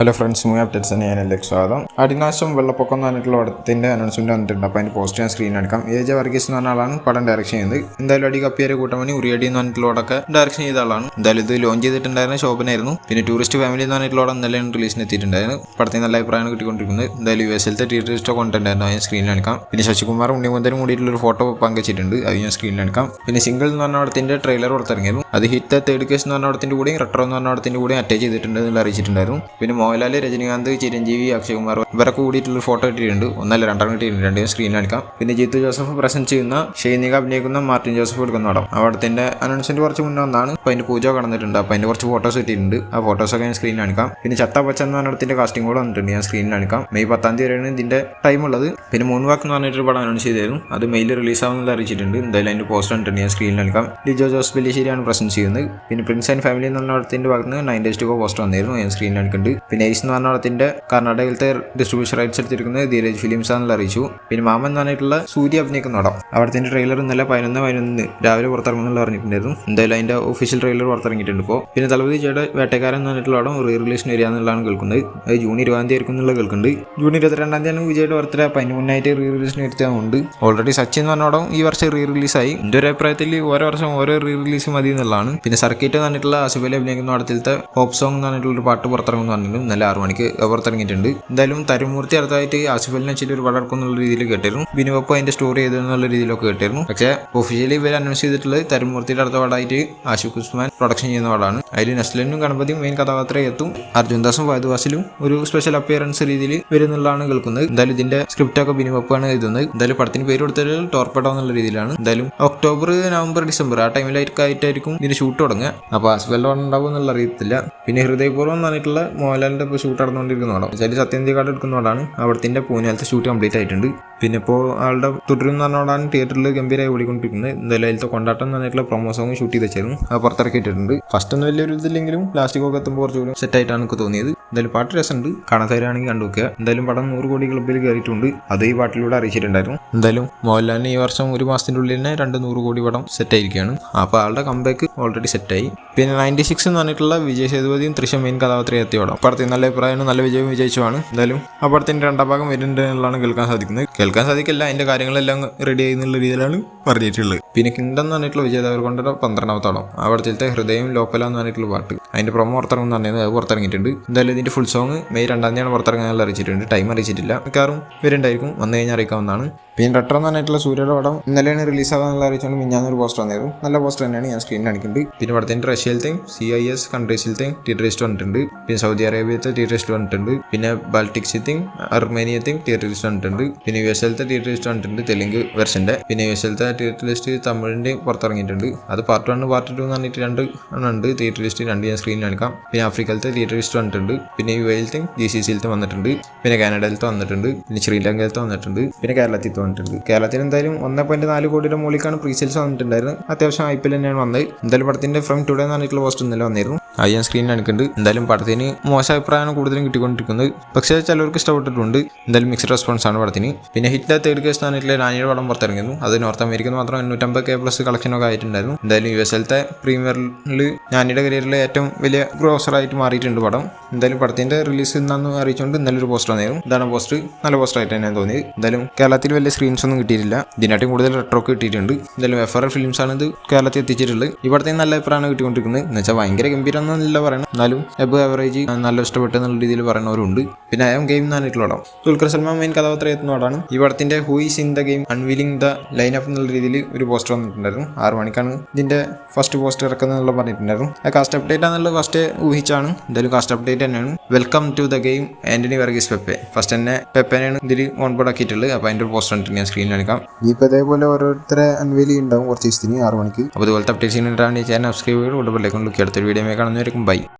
Hello friends, movie updates ഞാനിലേക്ക് സ്വാഗതം. അടിനാശം വെള്ളപ്പൊക്കം എന്ന് പറഞ്ഞിട്ടുള്ള പടത്തിൻ്റെ അനൗൺസ്മെൻറ്റ് വന്നിട്ടുണ്ട്. അപ്പോൾ അതിൻ്റെ പോസ്റ്റ് ഞാൻ സ്ക്രീൻ എടുക്കാം. AJ വർഗീസ് എന്ന് പറഞ്ഞ ആളാണ് പടം ഡയറക്ഷൻ ചെയ്യുന്നത്. എന്തായാലും അടി കപ്പിയാരെ കൂട്ടമണി ഉറിയടി എന്ന് പറഞ്ഞിട്ടുള്ളതൊക്കെ ഡയറക്ഷൻ ചെയ്ത ആളാണ്. എന്തായാലും ഇത് ലോഞ്ച് ചെയ്തിട്ടുണ്ടായിരുന്ന ശോഭനായിരുന്നു. പിന്നെ ടൂറിസ്റ്റ് ഫാമിലി എന്ന് പറഞ്ഞിട്ടുള്ള ഇന്നലെ റിലീസിന് എത്തിയിട്ടുണ്ടായിരുന്നു. പടത്തിന് നല്ല അഭിപ്രായമാണ് കിട്ടിക്കൊണ്ടിരിക്കുന്നത്. എന്തായാലും USLത്തെ ടീച്ചറിസ്റ്റോ കൊണ്ടുണ്ടായിരുന്നു, അത് ഞാൻ സ്ക്രീനിൽ എടുക്കാം. പിന്നെ ശശികുമാർ ഉണ്ണിമുന്തനും കൂടിയിട്ടുള്ളൊരു ഫോട്ടോ പങ്കുവച്ചിട്ടുണ്ട്, അത് ഞാൻ സ്ക്രീനിൽ എടുക്കാം. പിന്നെ സിംഗിൾ എന്ന് പറഞ്ഞ പടത്തിൻ്റെ ട്രെയിലർ പുറത്തിറങ്ങിയിരുന്നു. അത് ഹിറ്റ് തേർഡ് കേസ് എന്ന് പറഞ്ഞ പടത്തിൻ്റെ കൂടെയും റെട്രോ എന്ന് പറഞ്ഞ പടത്തിൻ്റെ കൂടെയും അറ്റാച്ച് ചെയ്തിട്ടുണ്ട് എന്നുള്ള അറിയിച്ചിട്ടുണ്ടായിരുന്നു. പിന്നെ മോഹൻലാൽ, രജനികാന്ത്, ചിരഞ്ജീവി, അക്ഷയകുമാർ ഇവരൊക്കെ കൂടിയിട്ടുള്ള ഫോട്ടോ ഇട്ടിട്ടുണ്ട്. ഒന്നല്ല രണ്ടെണ്ണം ഇട്ടിട്ടുണ്ട്, രണ്ടും സ്ക്രീനിൽ എടുക്കാം. പിന്നെ ജിത്തു ജോസഫ് പ്രസന്റ് ചെയ്യുന്ന, ഷെയ്നിക അഭിനയിക്കുന്ന, മാർട്ടിൻ ജോസഫ് എടുക്കുന്ന പടം അവിടത്തിന്റെ അനൗൺസ്മെന്റ് കുറച്ച് മുന്നേ വന്നാണ്. അപ്പോൾ അതിന്റെ പൂജ കടന്നിട്ടുണ്ട്. അപ്പോൾ അതിന്റെ കുറച്ച് ഫോട്ടോസ് ഇട്ടിട്ടുണ്ട്. ആ ഫോട്ടോസൊക്കെ ഞാൻ സ്ക്രീനിൽ എടുക്കാം. പിന്നെ ചട്ടപ്പച്ച എന്ന പടത്തിന്റെ കാസ്റ്റിംഗ് കൂടെ വന്നിട്ടുണ്ട്, ഞാൻ സ്ക്രീനിൽ എടുക്കാം. മെയ് 10 വരെയാണ് ഇതിന്റെ ടൈം ഉള്ളത്. പിന്നെ മൂൺ വാക്ക് എന്ന് പറഞ്ഞിട്ടൊരു പടം അനൗൺസ് ചെയ്തായിരുന്നു, അത് മെയിൽ റിലീസ് ആവുന്നത് അറിയിച്ചിട്ടുണ്ട്. എന്തായാലും അതിന്റെ പോസ്റ്റർ കണ്ടിട്ടുണ്ട്, ഞാൻ സ്ക്രീനിൽ എടുക്കാം. ലിജോ ജോസ് ബെല്ലിശ്ശേരിയാണ് പ്രസന്റ് ചെയ്യുന്നത്. പിന്നെ പ്രിൻസ് ആൻഡ് ഫാമിലി എന്ന് പറഞ്ഞ പടത്തിന്റെ ഭാഗത്ത് നിന്ന് 9 days to go പോസ്റ്റർ വന്നിരുന്നു, ഞാൻ സ്ക്രീനിൽ എടുക്കുന്നുണ്ട്. പിന്നെ ഐസ് എന്ന് പറഞ്ഞ പടത്തിന്റെ കർണാടകയിലത്തെ ഡിസ്ട്രിബ്യൂഷൻ റൈറ്റ്സ് എടുത്തിരിക്കുന്നത് ധീരജ് ഫിലിംസ് ആണെന്ന് അറിയിച്ചു. പിന്നെ മാമൻ എന്ന് പറഞ്ഞിട്ടുള്ള സൂര്യ അഭിനയിക്കുന്ന പടം അവിടത്തിന്റെ ട്രെയിലർ ഇന്നലെ 11 രാവിലെ പുറത്തിറങ്ങുന്നുള്ള പറഞ്ഞിട്ടുണ്ടായിരുന്നു. എന്തായാലും അതിന്റെ ഒഫീഷ്യൽ ട്രെയിലർ പുറത്തിറങ്ങിയിട്ടുണ്ട് ഇപ്പോൾ. പിന്നെ തലപതി ജയുടെ വേട്ടക്കാരൻ എന്ന് പറഞ്ഞിട്ടുള്ള പടം റീ റിലീസിന് വരിക എന്നുള്ളതാണ് കേൾക്കുന്നത്. അത് ജൂൺ 20 ആയിരിക്കും എന്നുള്ള കേൾക്കുന്നുണ്ട്. ജൂൺ 22 വിജയുടെ ബർത്ത്ഡേ, അപ്പം അതിന് മുന്നായിട്ട് റീ റിലീസിന് വരുത്തുന്നുണ്ട്. ഓൾറെഡി സച്ചിൻ എന്ന് പറഞ്ഞ പടം ഈ വർഷം റീ റിലീസായി. എൻ്റെ ഒരു അഭിപ്രായത്തിൽ ഓരോ വർഷം ഓരോ റീ റിലീസ് മതി എന്നുള്ളതാണ്. പിന്നെ സർക്കിറ്റ് എന്ന് പറഞ്ഞിട്ടുള്ള ആസിഫ് അലി അഭിനയിക്കുന്ന പടത്തിലത്തെ ഹോപ്പ് സോങ് എന്ന് പറഞ്ഞിട്ടുള്ള ഒരു പാട്ട് പുറത്തിറങ്ങുന്നു പറഞ്ഞിട്ടുണ്ട്. ഇന്നലെ 6 മണിക്ക് പുറത്തിറങ്ങിയിട്ടുണ്ട്. എന്തായാലും തരുമൂർത്തി അടുത്തായിട്ട് ആസിഫ് അലിനെ വെച്ചിട്ട് ഒരു പടം എടുക്കുന്നുള്ള രീതിയിൽ കേട്ടിരുന്നു. ബിനുവപ്പ് അതിന്റെ സ്റ്റോറി ചെയ്തെന്നുള്ള രീതിയിലൊക്കെ കേട്ടിരുന്നു. പക്ഷേ ഒഫീഷ്യലി ഇവർ അനൗൺസ് ചെയ്തിട്ടുള്ളത് തരുമൂർത്തിയുടെ അടുത്ത പടമായിട്ട് ആഷിഖ് ഉസ്മാൻ പ്രൊഡക്ഷൻ ചെയ്യുന്ന പടമാണ്. അതിൽ നസ്ലനും ഗണപതിയും മെയിൻ കഥാപാത്രം എത്തും. അർജുൻ ദാസും ഫഹദ് ഫാസിലും ഒരു സ്പെഷ്യൽ അപ്പിയറൻസ് രീതിയിൽ വരുന്നുള്ളതാണ് കേൾക്കുന്നത്. എന്തായാലും ഇതിന്റെ സ്ക്രിപ്റ്റ് ഒക്കെ ബിനുവപ്പാണ് എഴുതുന്നത്. എന്തായാലും പടത്തിന് പേര് കൊടുത്തത് ടോർപെഡോ എന്നുള്ള രീതിയിലാണ്. എന്തായാലും ഒക്ടോബർ, നവംബർ, ഡിസംബർ ആ ടൈമിലായിട്ടായിരിക്കും ഇതിന് ഷൂട്ട് തുടങ്ങുക. അപ്പോൾ ആസിഫ് അലി ഉണ്ടാവും എന്നുള്ള അറിയത്തില്ല. പിന്നെ ഹൃദയപൂർവ്വം എന്ന് പറഞ്ഞിട്ടുള്ള മോഹൻലാലിന്റെ ഇപ്പോൾ ഷൂട്ട് നടന്നുകൊണ്ടിരിക്കുന്ന പടം സത്യന്തിക്കാട് എടുക്കുന്ന പടമാണ്. അവിടത്തിന്റെ പൂനെയിലത്തെ ഷൂട്ട് കംപ്ലീറ്റ് ആയിട്ടുണ്ട്. പിന്നെ ഇപ്പോൾ ആളുടെ തുടരും എന്ന് പറഞ്ഞോടാണ് തിയേറ്ററിൽ ഗംഭീരമായി ഓടിക്കൊണ്ടിരിക്കുന്നത്. എന്തായാലും അതിലത്തെ കൊണ്ടാട്ടം എന്ന് പറഞ്ഞിട്ടുള്ള പ്രൊമോ സോങ് ഷൂട്ട് ചെയ്ത് വെച്ചായിരുന്നു, അത് പുറത്തിറക്കിയിട്ടുണ്ട്. ഫസ്റ്റ് ഒന്നും വലിയൊരു ഇതില്ലെങ്കിലും ലാസ്റ്റിക് ഒക്കെ എത്തുമ്പോൾ കുറച്ചുകൂടി സെറ്റായിട്ടാണ് എനിക്ക് തോന്നിയത്. എന്തായാലും പാട്ട് രസമുണ്ട്, കാണാത്തവരാണെങ്കിൽ കണ്ടുവെക്കുക. എന്തായാലും പടം 100 കോടി ക്ലബ്ബിൽ കയറിയിട്ടുണ്ട്, അത് ഈ പാട്ടിലൂടെ അറിയിച്ചിട്ടുണ്ടായിരുന്നു. എന്തായാലും മോഹൻലാലിന് ഈ വർഷം ഒരു മാസത്തിൻ്റെ ഉള്ളിൽ തന്നെ 200 കോടി പടം സെറ്റായിരിക്കുകയാണ്. അപ്പോൾ ആളുടെ കംബാക്ക് ഓൾറെഡി സെറ്റായി. പിന്നെ 96 എന്ന് പറഞ്ഞിട്ടുള്ള വിജയ് സേതുപതിയും തൃശ്ശ മെയിൻ കഥാപാത്രം എത്തിയ പടം പടത്തിന് നല്ല അഭിപ്രായമാണ്, നല്ല വിജയം വിജയിച്ചുമാണ്. എന്തായാലും ആ പടത്തിന്റെ 2ാം ഭാഗം വരുന്നുണ്ട് എന്നുള്ളതാണ് കേൾക്കാൻ സാധിക്കില്ല. അതിന്റെ കാര്യങ്ങളെല്ലാം റെഡി ആയിരുന്നുള്ള രീതിയിലാണ് പറഞ്ഞിട്ടുള്ളത്. പിന്നെ കിങ്ഡം എന്ന് പറഞ്ഞിട്ടുള്ള വിജയ് ദേവരകൊണ്ടയുടെ 12ാമത്തെ പടം അവിടത്തെ ഹൃദയം ലോപ്പല എന്ന് പറഞ്ഞിട്ടുള്ള പാട്ട് അതിന്റെ പ്രൊമോ പുറത്തിറങ്ങുന്ന പറഞ്ഞത് അത് പുറത്തിറങ്ങിയിട്ടുണ്ട്. എന്തായാലും ഇതിന്റെ ഫുൾ സോങ് മെയ് 2 പുറത്തിറങ്ങാനുള്ള അറിയിച്ചിട്ടുണ്ട്. ടൈം അറിയിച്ചിട്ടില്ല, മിക്കവാറും വരുന്നുണ്ടായിരിക്കും, വന്നു കഴിഞ്ഞാൽ അറിയിക്കാവുന്നതാണ്. പിന്നെ റെട്രോ എന്ന് പറഞ്ഞിട്ടുള്ള സൂര്യയുടെ പടം ഇന്നലെയാണ് റിലീസാകാനുള്ള അറിയിച്ചുകൊണ്ട് മിഞ്ഞാന്നൊരു പോസ്റ്റർ വന്നിരുന്നു. നല്ല പോസ്റ്റർ തന്നെയാണ്, ഞാൻ സ്ക്രീനിൽ കാണിക്കുന്നുണ്ട്. പിന്നെ പടത്തിന്റെ റഷ്യയിലത്തെയും CIS കൺട്രീസിലത്തെയും തിയേറ്ററിസ്റ്റ് വന്നിട്ടുണ്ട്. പിന്നെ സൗദി അറേബ്യത്തെ തിയേറ്ററിസ്റ്റ് വന്നിട്ടുണ്ട്. പിന്നെ ബാൾട്ടിക്സിലത്തെയും അർമേനിയത്തെയും തിയേറ്ററിസ്റ്റ് വന്നിട്ടുണ്ട്. പിന്നെ USLത്തെ തിയേറ്ററിസ്റ്റ് വന്നിട്ടുണ്ട്, തെലുങ്ക് വെർഷന്റെ. പിന്നെ USLത്തെ തിയേറ്ററിസ്റ്റ് തമിഴിന്റെ പുറത്തിറങ്ങിയിട്ടുണ്ട്. അത് പാർട്ട് 1 പാർട്ട് 2 എന്ന് പറഞ്ഞിട്ട് 2 ഉണ്ട് തിയേറ്ററിസ്റ്റ്, 2 ഞാൻ സ്ക്രീനിൽ കാണിക്കാം. പിന്നെ ആഫ്രിക്കയിലത്തെ തിയേറ്ററിസ്റ്റ് വന്നിട്ടുണ്ട്. പിന്നെ UAയിലത്തെയും GCCയിലത്തെ വന്നിട്ടുണ്ട്. പിന്നെ കാനഡയിലത്തെ വന്നിട്ടുണ്ട്. പിന്നെ ശ്രീലങ്കയിലത്തെ വന്നിട്ടുണ്ട്. പിന്നെ കേരളത്തിൽ വന്നിട്ടുണ്ട്. കേരളത്തിൽ എന്തായാലും 1.4 കോടിയുടെ മുകളിലേക്കാണ് പ്രീസെയിൽസ് വന്നിട്ടുണ്ടായിരുന്നത്. അത്യാവശ്യം IPL തന്നെയാണ് വന്നത്. എന്തായാലും പടത്തിന്റെ ഫ്രം ടുഡേ എന്ന് പറഞ്ഞിട്ടുള്ള പോസ്റ്റ് ഇന്നലെ വന്നിരുന്നു, അത് ഞാൻ സ്ക്രീനിൽ കാണിക്കുന്നുണ്ട്. എന്തായാലും പടത്തിന് മോശം അഭിപ്രായമാണ് കൂടുതലും കിട്ടിക്കൊണ്ടിരിക്കുന്നത്, പക്ഷേ ചിലവർക്ക് ഇഷ്ടപ്പെട്ടിട്ടുണ്ട്. എന്തായാലും മിക്സ്ഡ് റെസ്പോൺസ് ആണ് പടത്തിന്. പിന്നെ ഹിറ്റ് തേർഡ് കേസ് പറഞ്ഞിട്ടുള്ള നാനിയുടെ പടം പുറത്തിറങ്ങിയിരുന്നു. അത് നോർത്ത് അമേരിക്കയിൽ മാത്രം 850K+ കളക്ഷനൊക്കെ ആയിട്ടുണ്ടായിരുന്നു. എന്തായാലും USLത്തെ പ്രീമിയറിൽ നാനിയുടെ കരിയറിലെ ഏറ്റവും വലിയ ഗ്രോസറായിട്ട് മാറിയിട്ടുണ്ട് പടം. എന്തായാലും പടത്തിന്റെ റിലീസ് ഇന്നാന്ന് അറിയിച്ചുകൊണ്ട് ഇന്നലെ ഒരു പോസ്റ്റർ വന്നിരുന്നു. ഇതാണ് പോസ്റ്റർ, നല്ല പോസ്റ്റർ ആയിട്ട് തന്നെയാണ് തോന്നിയത്. എന്തായാലും കേരളത്തിൽ വലിയ സ്ക്രീൻസ് ഒന്നും കിട്ടിയിട്ടില്ല, ഇതിനായിട്ടും കൂടുതൽ റെട്രോക്ക് കിട്ടിയിട്ടുണ്ട്. എന്തായാലും FRL ഫിലിംസ് ആണ് ഇത് കേരളത്തിൽ എത്തിച്ചിട്ടുള്ളത്. ഇവിടത്തെ നല്ല അഭിപ്രായമാണ് കിട്ടിക്കൊണ്ടിരിക്കുന്നത്. എന്ന് വെച്ചാൽ ഭയങ്കര ഗംഭീരമൊന്നുമില്ല പറയണം, എന്നാലും എബ് ആവറേജ് നല്ല ഇഷ്ടപ്പെട്ട എന്നുള്ള രീതിയിൽ പറയുന്നവരുണ്ട്. പിന്നെ ഐ ആം ഗെയിം എന്ന് പറഞ്ഞിട്ടുള്ള പടം ദുൽഖർ സൽമാൻ മെയിൻ കഥാപാത്രം എത്തുന്ന പടമാണ്. ഈ പടത്തിന്റെ who is in the game unveiling the lineup എന്നുള്ള രീതിയിൽ ഒരു പോസ്റ്റർ വന്നിട്ടുണ്ടായിരുന്നു. 6 മണിക്കാണ് ഇതിന്റെ ഫസ്റ്റ് പോസ്റ്റർ ഇറക്കുന്നത് പറഞ്ഞിട്ടുണ്ടായിരുന്നു. ആ കാസ്റ്റ് അപ്ഡേറ്റ് ആണെന്നുള്ള ഫസ്റ്റ് ഊഹിച്ചാണ്. എന്തായാലും കാസ്റ്റ് അപ്ഡേറ്റ് തന്നെയാണ്. Welcome to the game Antony Varghese Pepe. First തന്നെ പെപ്പനെയാണ് ഇതിൽ ഓൺ ബോർഡ് ആക്കിയിട്ടുള്ളത്. അപ്പോൾ അതിന്റെ ഒരു പോസ്റ്റർ ഉണ്ട്, ഞാൻ സ്ക്രീനിൽ കാണിക്കാം. ഇനിയിപ്പോൾ ഇതേപോലെ ഓരോരുത്തരെ അൺവീൽ ഉണ്ടാവും കുറച്ച് ദിവസത്തിന് 6 മണിക്ക്. അപ്പോൾ ഇതുപോലത്തെ അപ്ഡേറ്റ്സ് ചാനൽ സബ്സ്ക്രൈബ് ചെയ്ത് ഉടമ്പടിലേക്ക് അടുത്തൊരു വീഡിയോ കാണുന്നവരേക്കും ബൈ.